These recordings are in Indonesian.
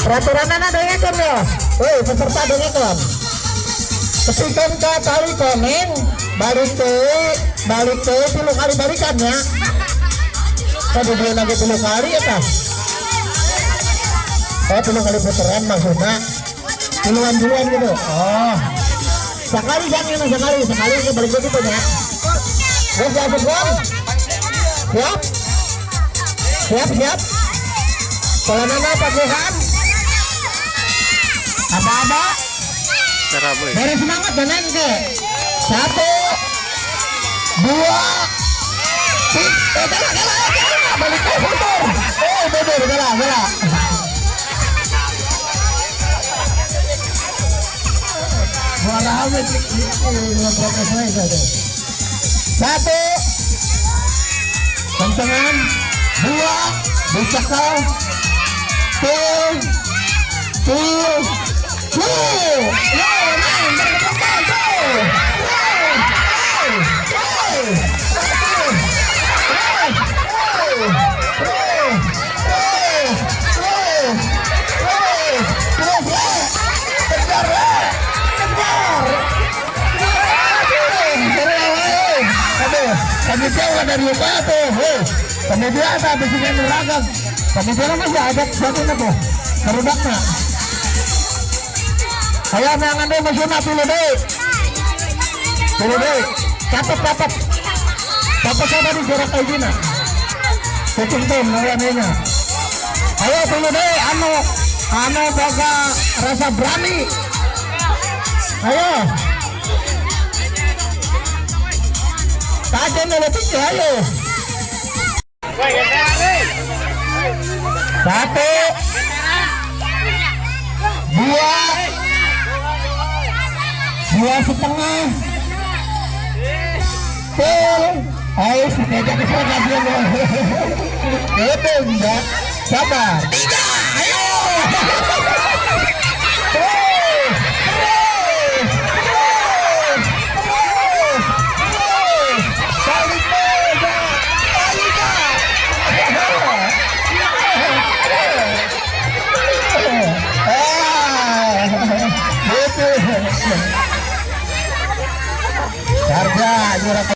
peraturan ada dengekan ya. Woi peserta dengekan. Kepikan ke tali koning balik ke 10 kali balikan ya. Tadi dia lagi 10 kali ya kan? Oh 10 kali putaran maksudnya. Duluan gitu. Oh. Sekali jangan sekali ke balik gitu ya. Wes ya siap. Kalau nana pakuhan. Apa? Dari semangat dan ke 1 2 3 balik ke putar. Bener galah. Wala awet satu kencengan 2 dicekal panitia dari lupa tuh, panitia ada bisikan neraka, panitia masih ada satu tuh, terudaknya. Saya nangan deh mesin pilih deh, catat saya di jarak kayak gini, kucing tuh namanya. Ayo pilih deh, anu boga rasa berani, ayo. Kajian lebih ayo. 1 2 setengah. Ayo sepeda ke sana dulu. Itu enggak. Sabar. 3. Ayo. Harga juara 1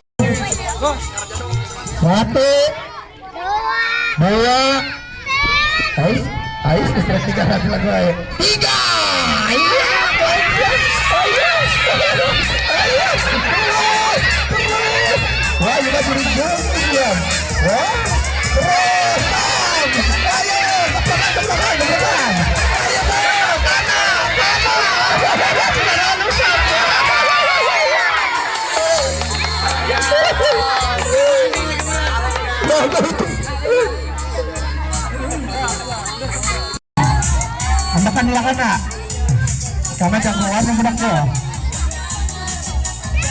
2 Ais kestrek 3 lagi ayo 3 wah juga jam wah Anda kan dilakukan nak karena jagoan yang benak tuh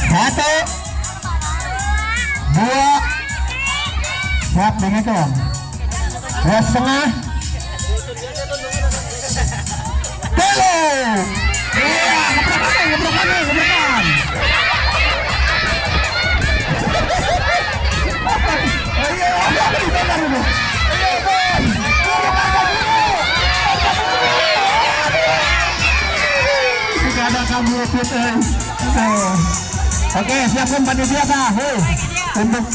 1 2 siap dengan tuh 2 setengah 3 iya ngebrakan Oke, siapkan panitia untuk